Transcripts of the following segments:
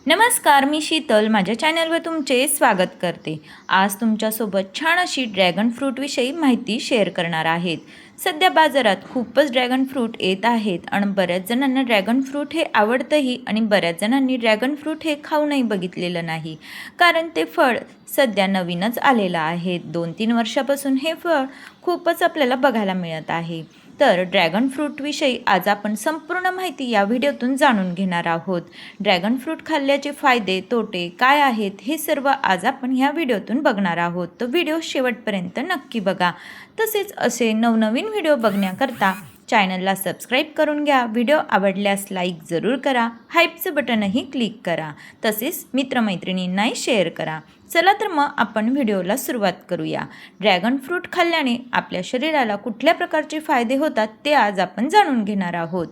नमस्कार, मी शीतल माझ्या चॅनलवर तुमचे स्वागत करते। आज तुमच्यासोबत छान अशी ड्रॅगन फ्रूटविषयी माहिती शेअर करणार आहेत। सध्या बाजारात खूपच ड्रॅगन फ्रूट येत आहेत आणि बऱ्याच जणांना ड्रॅगन फ्रूट हे आवडतंही आणि बऱ्याच जणांनी ड्रॅगन फ्रूट हे खाऊनही बघितलेलं नाही, कारण ते फळ सध्या नवीनच आलेलं आहे। 2-3 वर्षापासून हे फळ खूपच आपल्याला बघायला मिळत आहे। तर ड्रॅगन फ्रूटविषयी आज आपण संपूर्ण माहिती या व्हिडिओतून जाणून घेणार आहोत। ड्रॅगन फ्रूट खाल्ल्याचे फायदे तोटे काय आहेत हे सर्व आज आपण ह्या व्हिडिओतून बघणार आहोत। तो व्हिडिओ शेवटपर्यंत नक्की बघा। तसेच असे नवनवीन व्हिडिओ बघण्याकरता चॅनलला सबस्क्राईब करून घ्या। व्हिडिओ आवडल्यास लाईक जरूर करा, हाईपचं बटनही क्लिक करा, तसेच मित्रमैत्रिणींनाही शेअर करा। चला तर मग आपण व्हिडिओला सुरुवात करूया। ड्रॅगन फ्रूट खाल्ल्याने आपल्या शरीराला कुठल्या प्रकारचे फायदे होतात ते आज आपण जाणून घेणार आहोत।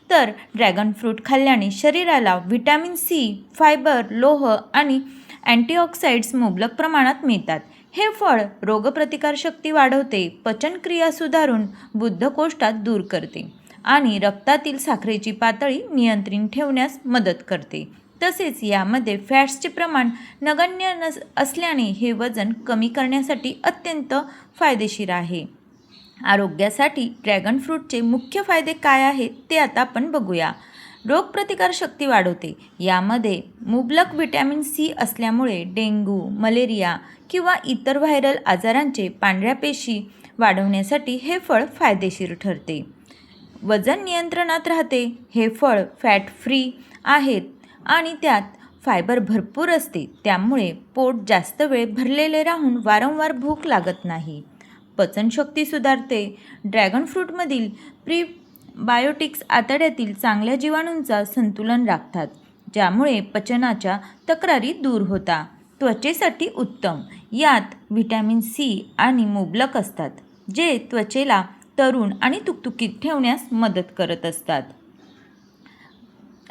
तर ड्रॅगन फ्रूट खाल्ल्याने शरीराला व्हिटॅमिन सी, फायबर, लोह आणि अँटीऑक्सिडंट्स मुबलक प्रमाणात मिळतात। हे फळ रोगप्रतिकारशक्ती वाढवते, पचनक्रिया सुधारून बद्धकोष्ठता दूर करते आणि रक्तातील साखरेची पातळी नियंत्रित ठेवण्यास मदत करते। तसेच यामध्ये फॅट्सचे प्रमाण नगण्य असल्याने हे वजन कमी करण्यासाठी अत्यंत फायदेशीर आहे। आरोग्यासाठी ड्रॅगन फ्रूटचे मुख्य फायदे काय आहेत ते आता आपण बघूया। रोगप्रतिकारशक्ती वाढवते। यामध्ये मुबलक व्हिटॅमिन सी असल्यामुळे डेंग्यू, मलेरिया किंवा इतर व्हायरल आजारांचे पांढऱ्या पेशी वाढवण्यासाठी हे फळ फायदेशीर ठरते। वजन नियंत्रणात राहते। हे फळ फॅट फ्री आहेत आणि त्यात फायबर भरपूर असते, त्यामुळे पोट जास्त वेळ भरलेले राहून वारंवार भूक लागत नाही। पचनशक्ती सुधारते। ड्रॅगन फ्रूटमधील प्रीबायोटिक्स आतड्यातील चांगल्या जीवाणूंचा संतुलन राखतात, ज्यामुळे पचनाच्या तक्रारी दूर होतात। त्वचेसाठी उत्तम। यात व्हिटॅमिन सी आणि मुबलक असतात, जे त्वचेला तरुण आणि तुकतुकीत ठेवण्यास मदत करत असतात।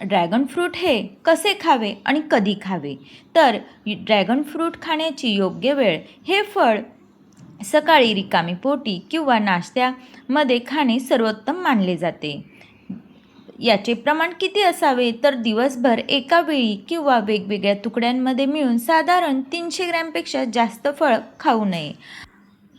ड्रॅगन फ्रूट हे कसे खावे आणि कधी खावे? तर ड्रॅगन फ्रूट खाण्याची योग्य वेळ, हे फळ सकाळी रिकामी पोटी किंवा नाश्त्यामध्ये खाणे सर्वोत्तम मानले जाते। याचे प्रमाण किती असावे? तर दिवसभर एका वेळी किंवा वेगवेगळ्या तुकड्यांमध्ये मिळून साधारण 300 ग्रॅमपेक्षा जास्त फळ खाऊ नये।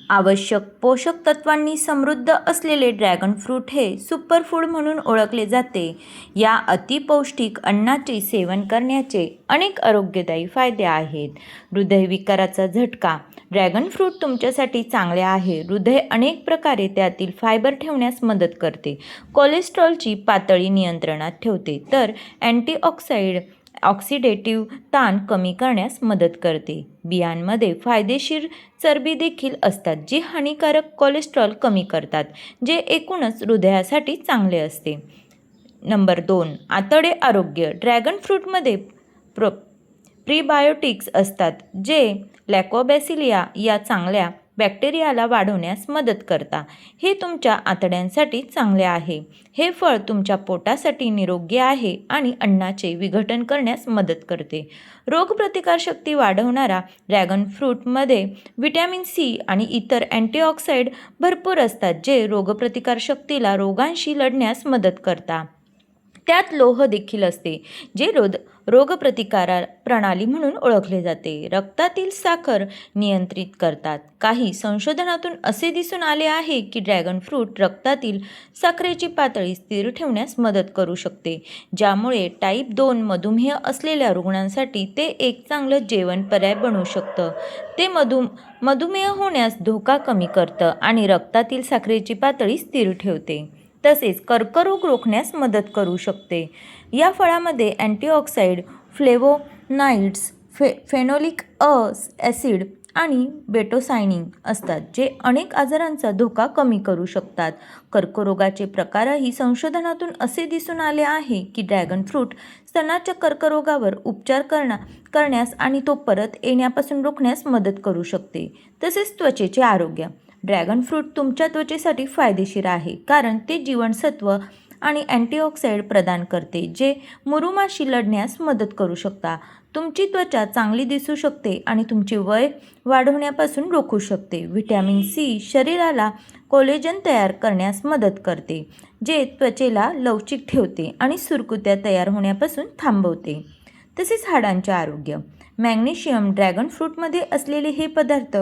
आवश्यक पोषक तत्वांनी समृद्ध असलेले ड्रॅगन फ्रूट हे सुपरफूड म्हणून ओळखले जाते। या अतिपौष्टिक अन्नाचे सेवन करण्याचे अनेक आरोग्यदायी फायदे आहेत। हृदयविकाराचा झटका। ड्रॅगन फ्रूट तुमच्यासाठी चांगले आहे। हृदय अनेक प्रकारे त्यातील फायबर ठेवण्यास मदत करते, कोलेस्ट्रॉलची पातळी नियंत्रणात ठेवते, तर ऑक्सिडेटिव्ह ताण कमी करण्यास मदत करते। बियांमध्ये फायदेशीर चरबी देखील असतात, जी हानिकारक कोलेस्ट्रॉल कमी करतात, जे एकूणच हृदयासाठी चांगले असते। नंबर 2, आतडे आरोग्य। ड्रॅगन फ्रूटमध्ये प्रीबायोटिक्स असतात, जे लॅक्टोबॅसिलिया या चांगल्या बॅक्टेरियाला वाढवण्यास मदत करतात। हे तुमच्या आतड्यांसाठी चांगले आहे। हे फळ तुमच्या पोटासाठी निरोगी आहे आणि अन्नाचे विघटन करण्यास मदत करते। रोगप्रतिकारशक्ती वाढवणारा ड्रॅगन फ्रूटमध्ये व्हिटॅमिन सी आणि इतर अँटीऑक्सिडंट भरपूर असतात, जे रोगप्रतिकारशक्तीला रोगांशी लढण्यास मदत करतात। त्यात लोह देखील असते, जे रोगप्रतिकार प्रणाली म्हणून ओळखले जाते। रक्तातील साखर नियंत्रित करतात। काही संशोधनातून असे दिसून आले आहे की ड्रॅगन फ्रूट रक्तातील साखरेची पातळी स्थिर ठेवण्यास मदत करू शकते, ज्यामुळे टाईप 2 मधुमेह असलेल्या रुग्णांसाठी ते एक चांगलं जेवण पर्याय बनू शकतं। ते मधुमेह होण्यास धोका कमी करतं आणि रक्तातील साखरेची पातळी स्थिर ठेवते। तसेच कर्करोग रोखण्यास मदत करू शकते। या फळामध्ये अँटीऑक्सिडंट, फ्लेवोनॉइड्स, फेनोलिक ॲसिड आणि बेटासायनिन असतात, जे अनेक आजारांचा धोका कमी करू शकतात। कर्करोगाचे प्रकारही संशोधनातून असे दिसून आले आहे की ड्रॅगन फ्रूट स्तनाच्या कर्करोगावर उपचार करण्यास आणि तो परत येण्यापासून रोखण्यास मदत करू शकते। तसेच त्वचेचे आरोग्य। ड्रॅगन फ्रूट तुमच्या त्वचेसाठी फायदेशीर आहे, कारण ते जीवनसत्व आणि अँटीऑक्सिडंट प्रदान करते, जे मुरुमाशी लढण्यास मदत करू शकतात। तुमची त्वचा चांगली दिसू शकते आणि तुमचे वय वाढण्यापासून रोखू शकते। व्हिटॅमिन सी शरीराला कोलेजन तयार करण्यास मदत करते, जे त्वचेला लवचिक ठेवते आणि सुरकुत्या तयार होण्यापासून थांबवते। तसेच हाडांचे आरोग्य. मॅग्नेशियम ड्रॅगन फ्रूटमध्ये असलेले हे पदार्थ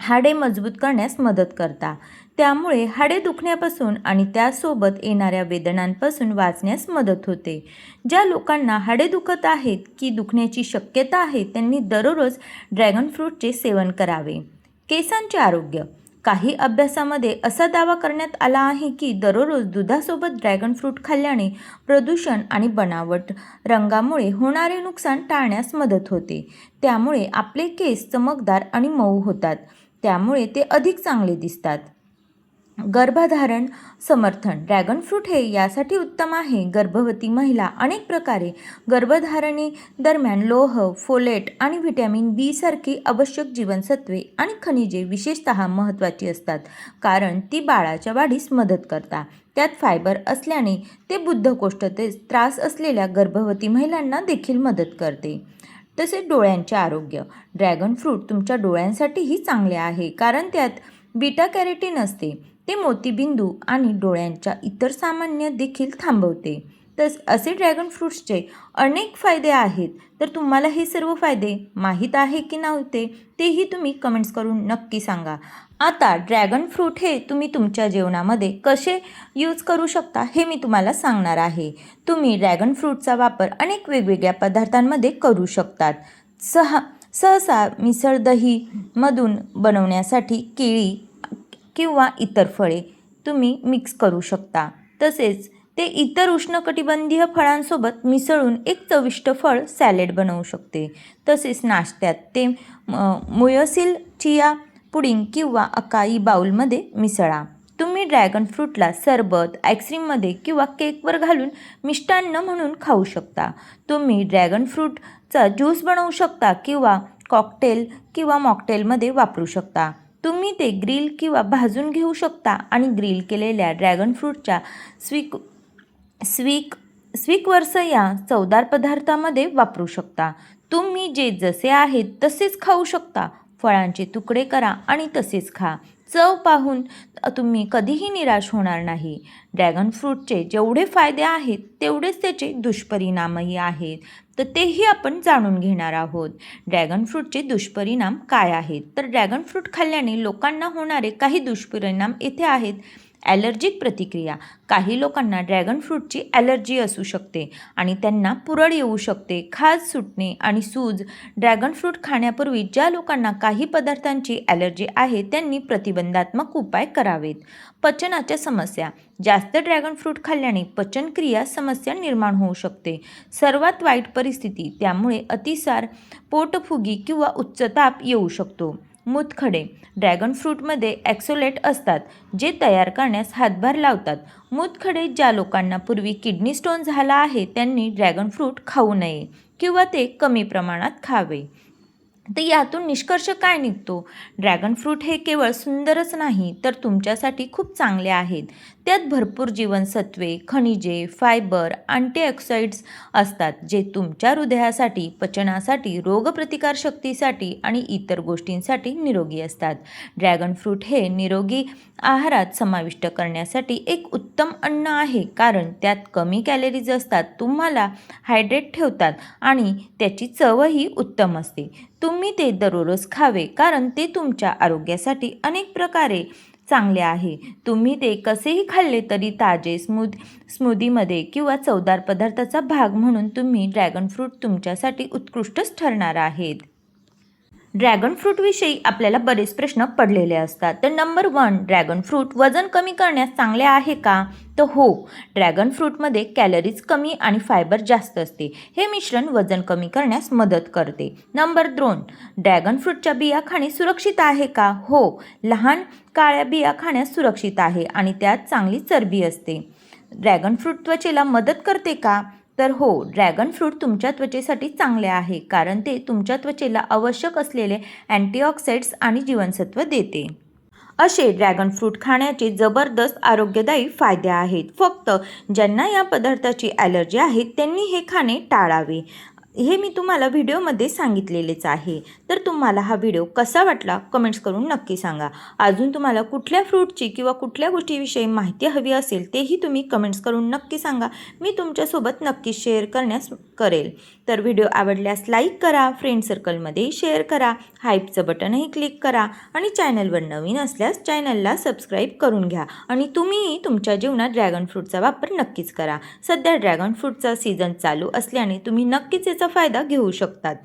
हाडे मजबूत करण्यास मदत करतात. त्यामुळे हाडे दुखण्यापासून आणि त्यासोबत येणाऱ्या वेदनांपासून वाचण्यास मदत होते. ज्या लोकांना हाडे दुखत आहेत की दुखण्याची शक्यता आहे त्यांनी दररोज ड्रॅगन फ्रूटचे सेवन करावे. केसांचे आरोग्य. काही अभ्यासामध्ये असा दावा करण्यात आला आहे की दररोज दुधासोबत ड्रॅगन फ्रूट खाल्ल्याने प्रदूषण आणि बनावट रंगामुळे होणारे नुकसान टाळण्यास मदत होते. त्यामुळे आपले केस चमकदार आणि मऊ होतात. त्यामुळे ते अधिक चांगले दिसतात. गर्भधारण समर्थन. ड्रॅगन फ्रूट हे यासाठी उत्तम आहे. गर्भवती महिला अनेक प्रकारे गर्भधारणे दरम्यान लोह, फोलेट आणि व्हिटॅमिन बी सारखी आवश्यक जीवनसत्वे आणि खनिजे विशेषतः महत्त्वाची असतात, कारण ती बाळाच्या वाढीस मदत करतात. त्यात फायबर असल्याने ते बद्धकोष्ठतेस त्रास असलेल्या गर्भवती महिलांना देखील मदत करते. तसेच डोळ्यांचे आरोग्य. ड्रॅगन फ्रूट तुमच्या डोळ्यांसाठीही चांगले आहे, कारण त्यात बीटा कॅरोटीन असते. ते मोतीबिंदू आणि डोळ्यांच्या इतर सामान्य देखील थांबवते. असे ड्रॅगन फ्रूट्सचे अनेक फायदे आहेत. तर तुम्हाला हे सर्व फायदे माहीत आहे की नव्हते तेही तुम्ही कमेंट्स करून नक्की सांगा. आता ड्रॅगन फ्रूट हे तुम्ही तुमच्या जेवणामध्ये कसे यूज करू शकता हे मी तुम्हाला सांगणार आहे. तुम्ही ड्रॅगन फ्रूटचा वापर अनेक वेगवेगळ्या पदार्थांमध्ये करू शकतात. सहसा मिसळ दहीमधून बनवण्यासाठी केळी किंवा इतर फळे तुम्ही मिक्स करू शकता. तसेच ते इतर उष्णकटिबंधीय फळांसोबत मिसळून एक चविष्ट फळ सॅलेड बनवू शकते. तसेच नाश्त्यात ते मुयसील चिया पुडिंग किंवा अकाई बाउलमध्ये मिसळा. तुम्ही ड्रॅगन फ्रूटला सरबत, आईस्क्रीममध्ये किंवा केकवर घालून मिष्टान्न म्हणून खाऊ शकता. तुम्ही ड्रॅगन फ्रूटचा ज्यूस बनवू शकता किंवा कॉकटेल किंवा मॉकटेलमध्ये वापरू शकता. तुम्ही ते ग्रिल किंवा भाजून घेऊ शकता आणि ग्रिल केलेल्या ड्रॅगन फ्रूटच्या स्वीकवर्स या चवदार पदार्थामध्ये वापरू शकता. तुम्ही जे जसे आहेत तसेच खाऊ शकता. फळांचे तुकडे करा आणि तसेच खा. चव पाहून तुम्ही कधीही निराश होणार नाही. ड्रॅगन फ्रूटचे जेवढे फायदे आहेत तेवढेच त्याचे दुष्परिणामही आहेत, तर तेही आपण जाणून घेणार आहोत. ड्रॅगन फ्रूटचे दुष्परिणाम काय आहेत? तर ड्रॅगन फ्रूट खाल्ल्याने लोकांना होणारे काही दुष्परिणाम येथे आहेत. ॲलर्जिक प्रतिक्रिया. काही लोकांना ड्रॅगन फ्रूटची ॲलर्जी असू शकते आणि त्यांना पुरळ येऊ शकते, खाज सुटणे आणि सूज. ड्रॅगन फ्रूट खाण्यापूर्वी ज्या लोकांना काही पदार्थांची ॲलर्जी आहे त्यांनी प्रतिबंधात्मक उपाय करावेत. पचनाच्या समस्या. जास्त ड्रॅगन फ्रूट खाल्ल्याने पचनक्रिया समस्या निर्माण होऊ शकते. सर्वात वाईट परिस्थिती, त्यामुळे अतिसार, पोटफुगी किंवा उच्च ताप येऊ शकतो. मूतखडे. ड्रॅगन फ्रूटमध्ये ॲक्सोलेट असतात जे तयार करण्यास हातभार लावतात. मूतखडे. ज्या लोकांना पूर्वी किडनी स्टोन झाला आहे त्यांनी ड्रॅगन फ्रूट खाऊ नये किंवा ते कमी प्रमाणात खावे. तर यातून निष्कर्ष काय निघतो? ड्रॅगन फ्रूट हे केवळ सुंदरच नाही तर तुमच्यासाठी खूप चांगले आहेत. त्यात भरपूर जीवनसत्वे, खनिजे, फायबर, अँटीऑक्सिडंट्स असतात जे तुमच्या हृदयासाठी, पचनासाठी, रोगप्रतिकारशक्तीसाठी आणि इतर गोष्टींसाठी निरोगी असतात. ड्रॅगन फ्रूट हे निरोगी आहारात समाविष्ट करण्यासाठी एक उत्तम अन्न आहे, कारण त्यात कमी कॅलरीज असतात, तुम्हाला हायड्रेट ठेवतात आणि त्याची चवही उत्तम असते. तुम्ही ते दररोज खावे, कारण ते तुमच्या आरोग्यासाठी अनेक प्रकारे चांगले आहे. तुम्ही ते कसेही खाल्ले तरी ताजे स्मूदीमध्ये किंवा चवदार पदार्थाचा भाग म्हणून तुम्ही ड्रॅगन फ्रूट तुमच्यासाठी उत्कृष्टच ठरणार आहेत. ड्रॅगन फ्रूटविषयी आपल्याला बरेच प्रश्न पडलेले असतात. तर नंबर 1, ड्रॅगन फ्रूट वजन कमी करण्यास चांगले आहे का? तर हो, ड्रॅगन फ्रूटमध्ये कॅलरीज कमी आणि फायबर जास्त असते. हे मिश्रण वजन कमी करण्यास मदत करते. नंबर 2, ड्रॅगन फ्रूटच्या बिया खाणे सुरक्षित आहे का? हो, लहान काळ्या बिया खाण्यास सुरक्षित आहे आणि त्यात चांगली चरबी असते. ड्रॅगन फ्रूट त्वचेला मदत करते का? तर हो, ड्रॅगन फ्रूट तुमच्या त्वचेसाठी चांगले आहे, कारण ते तुमच्या त्वचेला आवश्यक असलेले अँटीऑक्सिडंट्स आणि जीवनसत्व देते. असे ड्रॅगन फ्रूट खाण्याचे जबरदस्त आरोग्यदायी फायदे आहेत. फक्त ज्यांना या पदार्थाची ॲलर्जी आहे त्यांनी हे खाणे टाळावे. हे मी तुम्हाला व्हिडिओमध्ये सांगितलेलेच आहे. तर तुम्हाला हा व्हिडिओ कसा वाटला कमेंट्स करून नक्की सांगा. अजून तुम्हाला कुठल्या फ्रूटची किंवा कुठल्या गोष्टीविषयी माहिती हवी असेल तेही तुम्ही कमेंट्स करून नक्की सांगा. मी तुमच्यासोबत नक्की शेअर करण्यास करेल. तर व्हिडिओ आवडल्यास लाईक करा, फ्रेंड सर्कलमध्ये शेअर करा, हाईपचं बटनही क्लिक करा आणि चॅनलवर नवीन असल्यास चॅनलला सबस्क्राईब करून घ्या. आणि तुम्ही तुमच्या जीवनात ड्रॅगन फ्रूटचा वापर नक्कीच करा. सध्या ड्रॅगन फ्रूटचा सीझन चालू असल्याने तुम्ही नक्कीच याचा फायदा घेऊ शकतात.